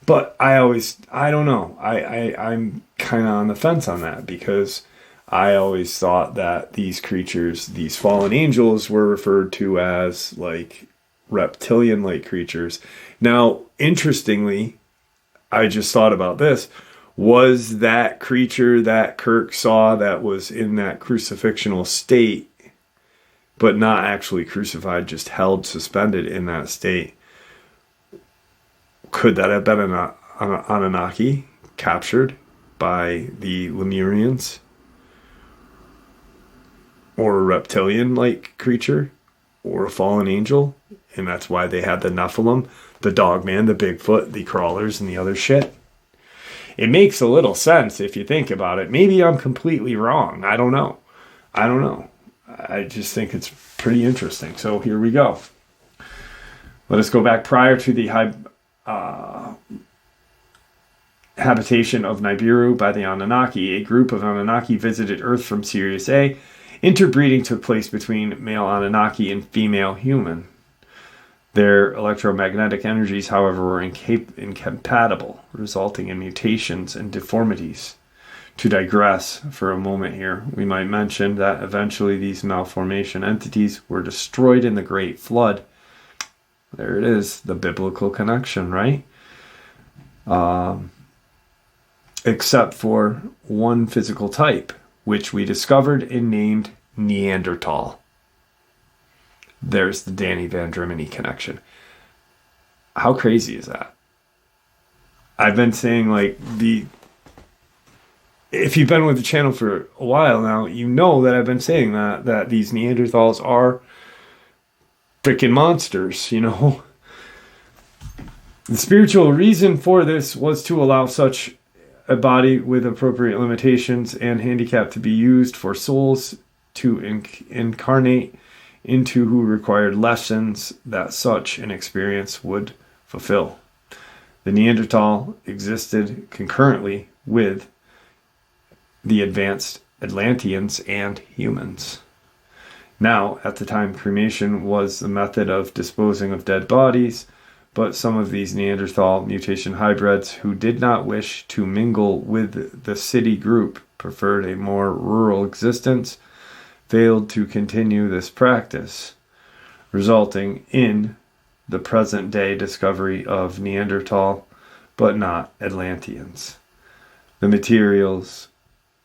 But I don't know. I'm kind of on the fence on that, because I always thought that these creatures, these fallen angels, were referred to as like reptilian-like creatures. Now, interestingly, I just thought about this. Was that creature that Kirk saw that was in that crucifixional state, but not actually crucified, just held suspended in that state, could that have been an Anunnaki captured by the Lemurians? Or a reptilian-like creature? Or a fallen angel? And that's why they had the Nephilim, the Dogman, the Bigfoot, the crawlers, and the other shit. It makes a little sense if you think about it. Maybe I'm completely wrong. I don't know. I just think it's pretty interesting. So here we go. Let us go back prior to the habitation of Nibiru by the Anunnaki. A group of Anunnaki visited Earth from Sirius A. Interbreeding took place between male Anunnaki and female human. Their electromagnetic energies, however, were incompatible, resulting in mutations and deformities. To digress for a moment here, we might mention that eventually these malformation entities were destroyed in the Great Flood. There it is, the biblical connection, right? Except for one physical type, which we discovered and named Neanderthal. There's the Danny Van Drimeny connection. How crazy is that? I've been saying, if you've been with the channel for a while now, you know that I've been saying that these Neanderthals are freaking monsters, The spiritual reason for this was to allow such a body with appropriate limitations and handicap to be used for souls to incarnate into, who required lessons that such an experience would fulfill. The Neanderthal existed concurrently with the advanced Atlanteans and humans. Now, at the time, cremation was the method of disposing of dead bodies, but some of these Neanderthal mutation hybrids who did not wish to mingle with the city group preferred a more rural existence, failed to continue this practice, resulting in the present-day discovery of Neanderthal, but not Atlanteans. The materials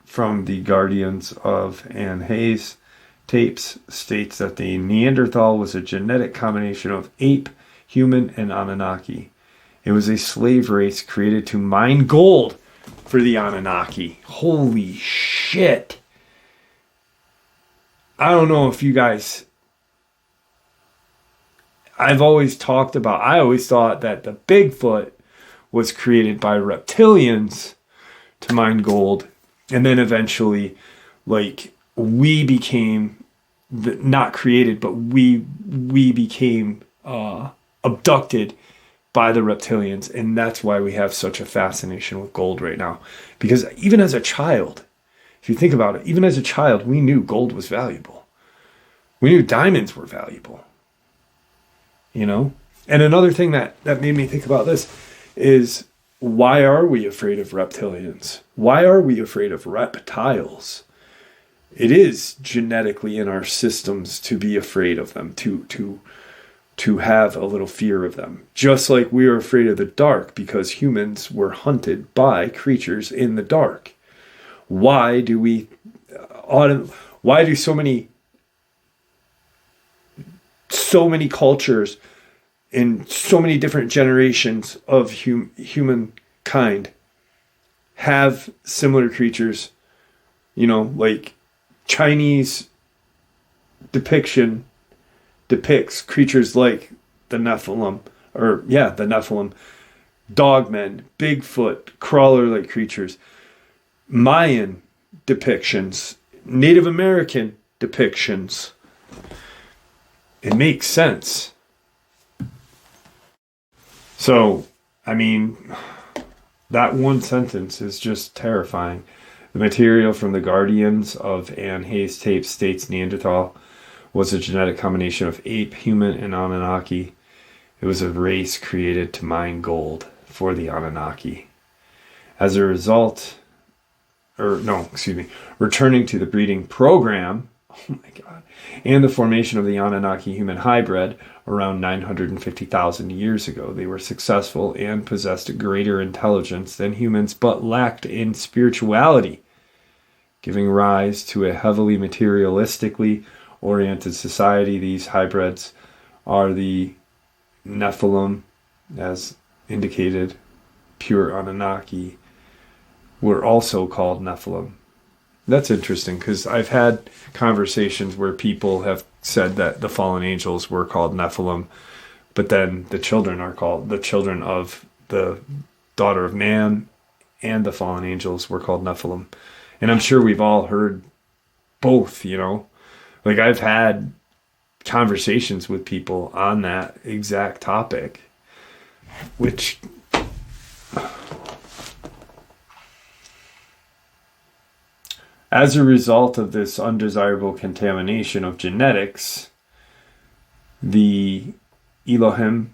from the Guardians of Anne Hayes tapes states that the Neanderthal was a genetic combination of ape, human, and Anunnaki. It was a slave race created to mine gold for the Anunnaki. Holy shit. I don't know if you guys... I always thought that the Bigfoot was created by reptilians to mine gold. And then eventually, like, we became, not created, but we became abducted by the reptilians. And that's why we have such a fascination with gold right now. Because even as a child, if you think about it, even as a child, we knew gold was valuable. We knew diamonds were valuable. You know? And another thing that made me think about this is, why are we afraid of reptilians? Why are we afraid of reptiles? It is genetically in our systems to be afraid of them, to have a little fear of them. Just like we are afraid of the dark because humans were hunted by creatures in the dark. Why do so many cultures in so many different generations of humankind have similar creatures? You know, like Chinese depicts creatures like the Nephilim, Dogman, Bigfoot, crawler-like creatures. Mayan depictions, Native American depictions. It makes sense. So, I mean, that one sentence is just terrifying. The material from the Guardians of Anne Hayes tape states Neanderthal was a genetic combination of ape, human, and Anunnaki. It was a race created to mine gold for the Anunnaki. As a result, returning to the breeding program, oh my God, and the formation of the Anunnaki-human hybrid around 950,000 years ago, they were successful and possessed greater intelligence than humans, but lacked in spirituality, giving rise to a heavily materialistically oriented society. These hybrids are the Nephilim, as indicated, pure Anunnaki, were also called Nephilim. That's interesting, because I've had conversations where people have said that the fallen angels were called Nephilim, but then the children are called, the children of the daughter of man and the fallen angels were called Nephilim. And I'm sure we've all heard both, you know. Like, I've had conversations with people on that exact topic, which... As a result of this undesirable contamination of genetics, the Elohim,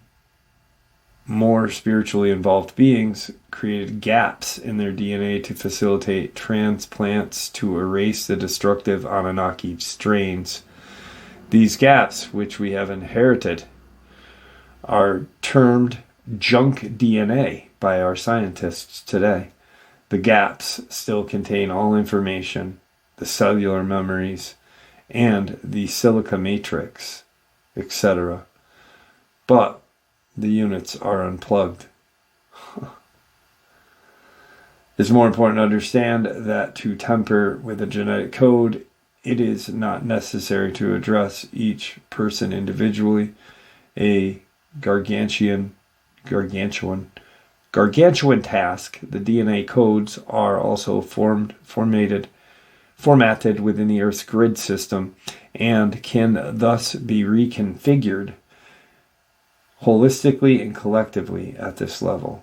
more spiritually involved beings, created gaps in their DNA to facilitate transplants to erase the destructive Anunnaki strains. These gaps, which we have inherited, are termed junk DNA by our scientists today. The gaps still contain all information, the cellular memories, and the silica matrix, etc. But the units are unplugged. It's more important to understand that to tamper with a genetic code, it is not necessary to address each person individually. A gargantuan task. The DNA codes are also formatted within the Earth's grid system and can thus be reconfigured holistically and collectively at this level.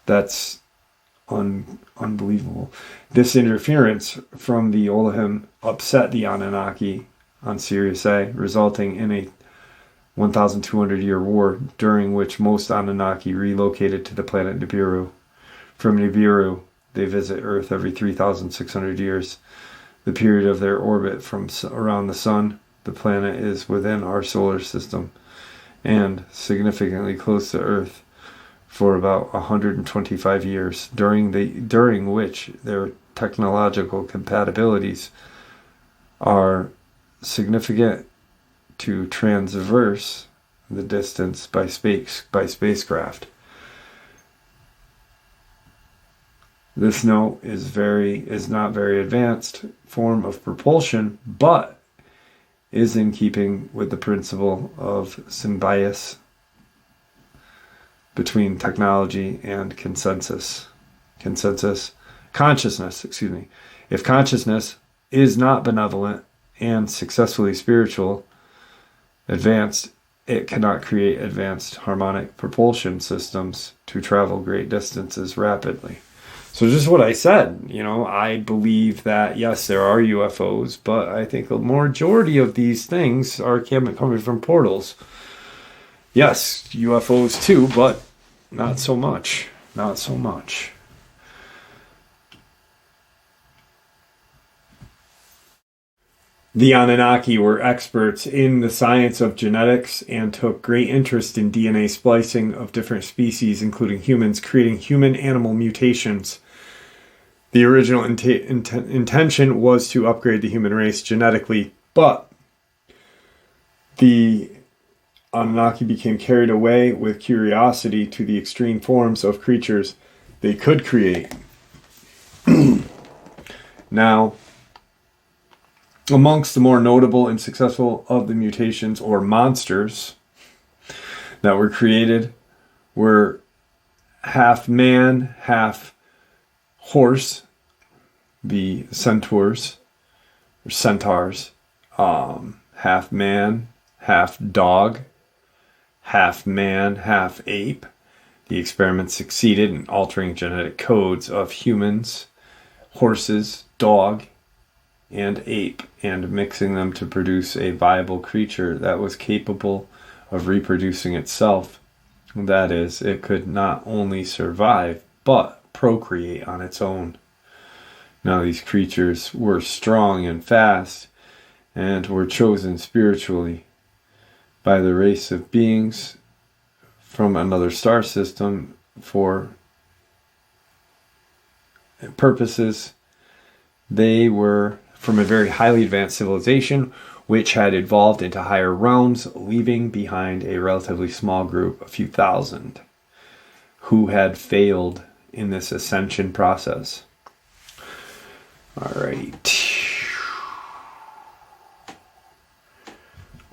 That's unbelievable. This interference from the Elohim upset the Anunnaki on Sirius A, resulting in a 1,200-year war, during which most Anunnaki relocated to the planet Nibiru. From Nibiru, They visit Earth every 3,600 years. The period of their orbit from around the sun, the planet is within our solar system and significantly close to Earth for about 125 years, during which their technological compatibilities are significant to transverse the distance by spacecraft. This note is not very advanced form of propulsion, but is in keeping with the principle of symbiosis between technology and consciousness. If consciousness is not benevolent and successfully spiritual, advanced, it cannot create advanced harmonic propulsion systems to travel great distances rapidly. So just what I said, I believe that, yes, there are UFOs, but I think the majority of these things are coming from portals. Yes, UFOs too, but not so much. Not so much. The Anunnaki were experts in the science of genetics and took great interest in DNA splicing of different species, including humans, creating human-animal mutations. The original intention was to upgrade the human race genetically, but the Anunnaki became carried away with curiosity to the extreme forms of creatures they could create. Now, amongst the more notable and successful of the mutations or monsters that were created were half man, half horse, the centaurs, half man, half dog, half man, half ape. The experiment succeeded in altering genetic codes of humans, horses, dog, and ape, and mixing them to produce a viable creature that was capable of reproducing itself. That is, it could not only survive, but procreate on its own. Now, these creatures were strong and fast, and were chosen spiritually by the race of beings from another star system for purposes. They were from a very highly advanced civilization, which had evolved into higher realms, leaving behind a relatively small group, a few thousand, who had failed in this ascension process. All right.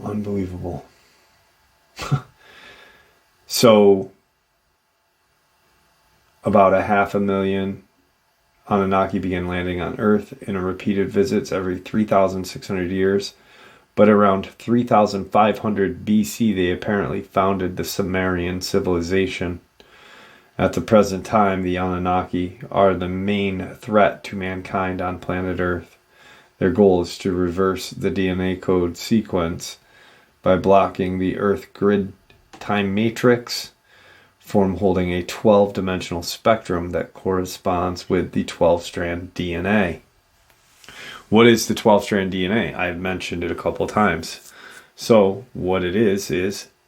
Unbelievable. So, about 500,000 Anunnaki began landing on Earth in repeated visits every 3,600 years, but around 3,500 BC they apparently founded the Sumerian civilization. At the present time, the Anunnaki are the main threat to mankind on planet Earth. Their goal is to reverse the DNA code sequence by blocking the Earth grid time matrix, form holding a 12-dimensional spectrum that corresponds with the 12-strand DNA. What is the 12-strand DNA? I've mentioned it a couple times. So what it is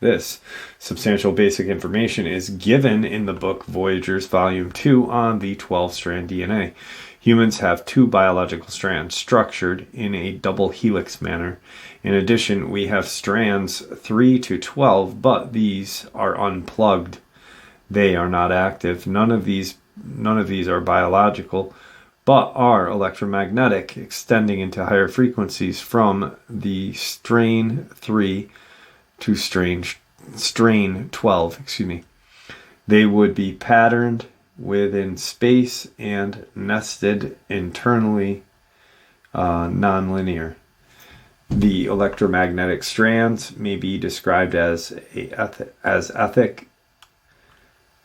this. Substantial basic information is given in the book Voyagers Volume 2 on the 12-strand DNA. Humans have 2 biological strands structured in a double helix manner. In addition, we have strands 3 to 12, but these are unplugged. They are not active. None of these are biological, but are electromagnetic, extending into higher frequencies from the strain 3 to strain 12. They would be patterned within space and nested internally, nonlinear. The electromagnetic strands may be described as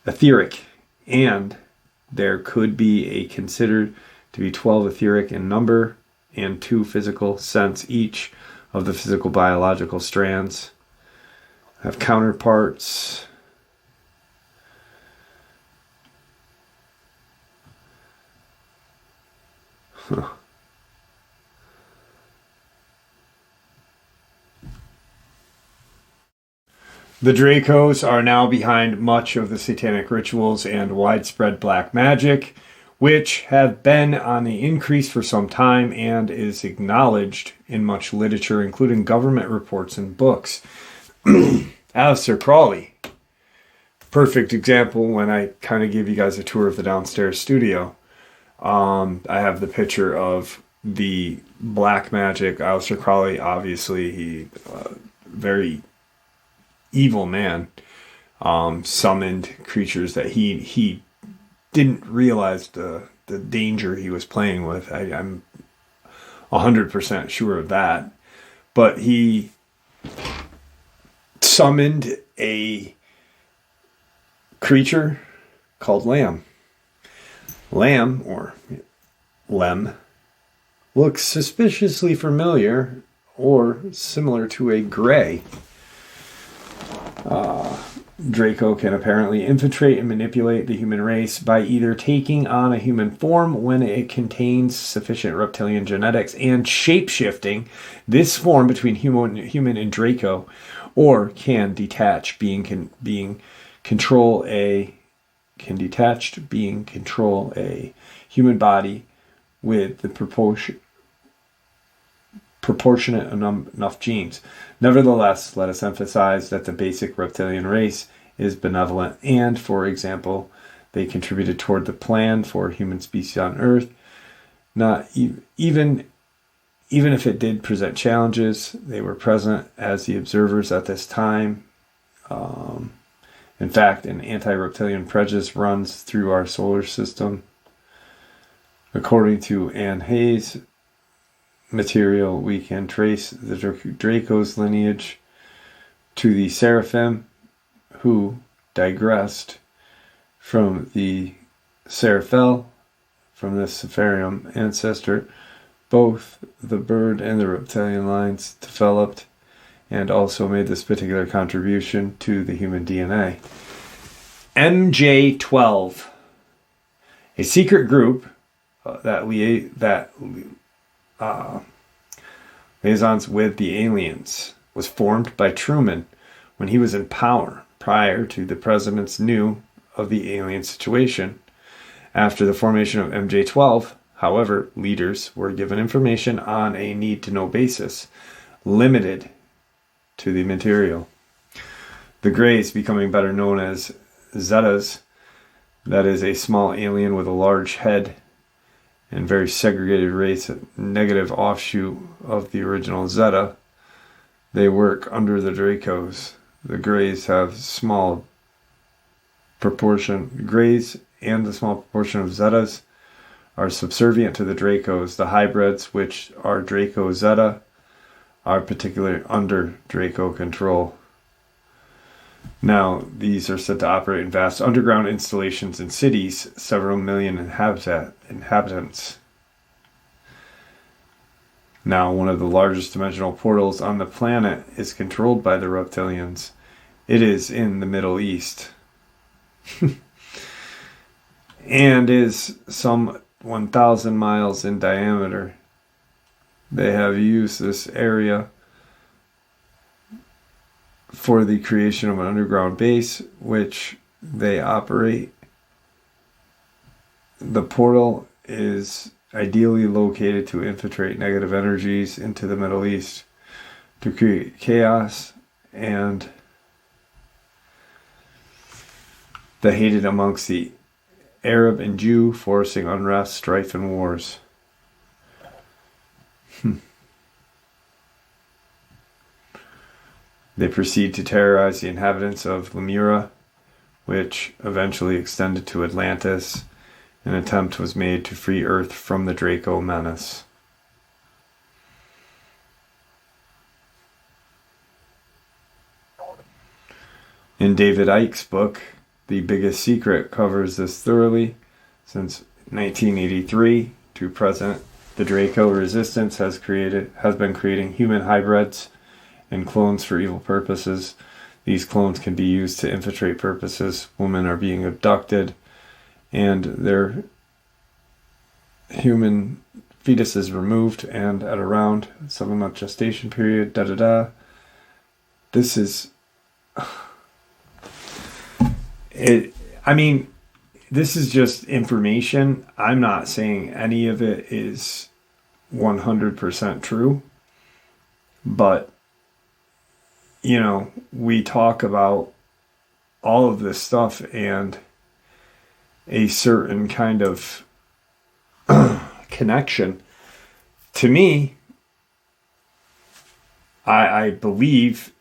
etheric, and there could be considered to be 12 etheric in number and 2 physical sense. Each of the physical biological strands have counterparts The Dracos are now behind much of the satanic rituals and widespread black magic, which have been on the increase for some time and is acknowledged in much literature, including government reports and books. Aleister Crowley, perfect example when I kind of give you guys a tour of the downstairs studio. I have the picture of the black magic. Aleister Crowley, obviously, he very evil man, summoned creatures that he didn't realize the danger he was playing with. I'm 100% sure of that. But he summoned a creature called Lamb. Lamb, or Lem, looks suspiciously familiar or similar to a gray. Draco can apparently infiltrate and manipulate the human race by either taking on a human form when it contains sufficient reptilian genetics and shape-shifting this form between human and Draco, or can detached being control a human body with the proportionate enough genes. Nevertheless, let us emphasize that the basic reptilian race is benevolent and, for example, they contributed toward the plan for human species on Earth. Not even if it did present challenges, they were present as the observers at this time. In fact, an anti-reptilian prejudice runs through our solar system. According to Anne Hayes' material, we can trace the Draco's lineage to the Seraphim, who digressed from the Seraphel, from the Sepharium ancestor. Both the bird and the reptilian lines developed and also made this particular contribution to the human DNA. MJ12, a secret group that liaisons with the aliens, was formed by Truman when he was in power, prior to the presidents knew of the alien situation. After the formation of MJ12, however, leaders were given information on a need-to-know basis, limited to the material. The Greys, becoming better known as Zetas, that is a small alien with a large head and very segregated race, a negative offshoot of the original Zeta. They work under the Dracos. The Greys have small proportion. Greys and the small proportion of Zetas are subservient to the Dracos. The hybrids, which are Draco Zeta, are particularly under Draco control. Now, these are said to operate in vast underground installations in cities, several million inhabitants. Now, one of the largest dimensional portals on the planet is controlled by the reptilians. It is in the Middle East. And is some 1,000 miles in diameter. They have used this area for the creation of an underground base, which they operate. The portal is ideally located to infiltrate negative energies into the Middle East to create chaos and the hated amongst the Arab and Jew, forcing unrest, strife, and wars. They proceed to terrorize the inhabitants of Lemura, which eventually extended to Atlantis. An attempt was made to free Earth from the Draco menace. In David Icke's book, The Biggest Secret, covers this thoroughly. Since 1983 to present, the Draco resistance has been creating human hybrids and clones for evil purposes. These clones can be used to infiltrate purposes. Women are being abducted and their human fetus is removed, and at around 7-month gestation period, This is I mean, this is just information. I'm not saying any of it is 100% true, but we talk about all of this stuff and a certain kind of connection. To me, I believe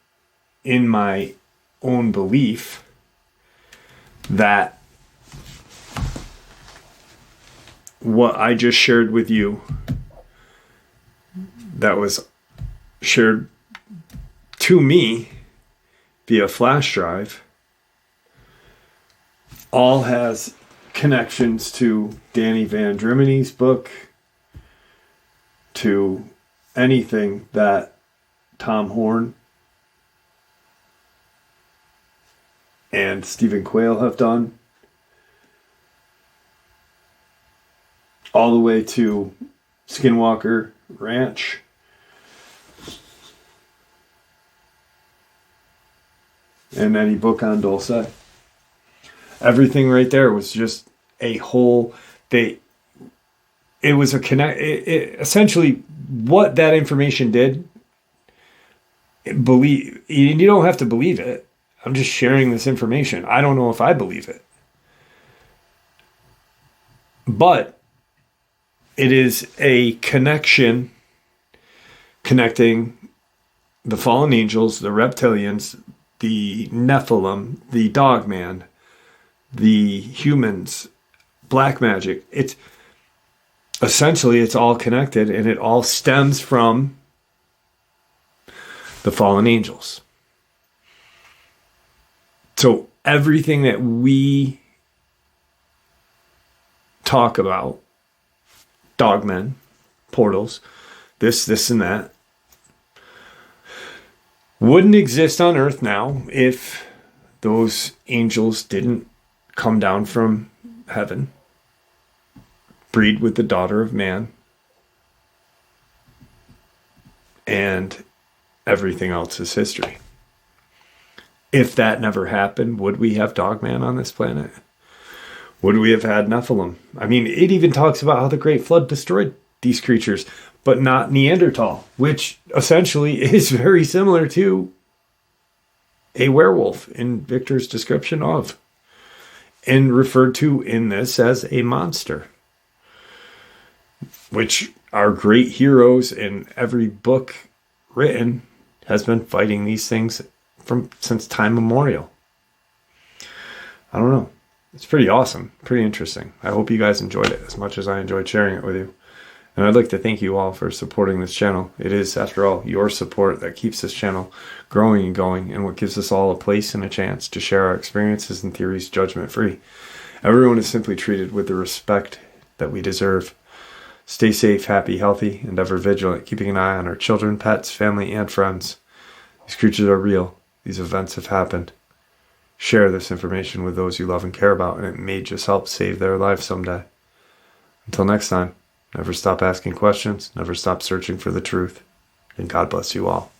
in my own belief that what I just shared with you, that was shared to me via flash drive, all has connections to Danny Van Drimany's book, to anything that Tom Horn and Stephen Quayle have done, all the way to Skinwalker Ranch, and any book on Dulce. Everything right there was just a whole. It was a connect. Essentially, what that information did. You don't have to believe it. I'm just sharing this information. I don't know if I believe it, but it is a connection connecting the fallen angels, the reptilians, the Nephilim, the Dogman, the humans, black magic. It's all connected, and it all stems from the fallen angels. So everything that we talk about, dogmen, portals, this and that, wouldn't exist on Earth now if those angels didn't come down from heaven, breed with the daughter of man, and everything else is history. If that never happened, would we have Dogman on this planet? Would we have had Nephilim? I mean, it even talks about how the Great Flood destroyed these creatures, but not Neanderthal, which essentially is very similar to a werewolf in Victor's description of, and referred to in this as a monster, which our great heroes in every book written has been fighting these things since time memorial. I don't know. It's pretty awesome, pretty interesting. I hope you guys enjoyed it as much as I enjoyed sharing it with you. And I'd like to thank you all for supporting this channel. It is, after all, your support that keeps this channel growing and going, and what gives us all a place and a chance to share our experiences and theories judgment-free. Everyone is simply treated with the respect that we deserve. Stay safe, happy, healthy, and ever vigilant, keeping an eye on our children, pets, family, and friends. These creatures are real. These events have happened. Share this information with those you love and care about, and it may just help save their lives someday. Until next time, never stop asking questions, never stop searching for the truth, and God bless you all.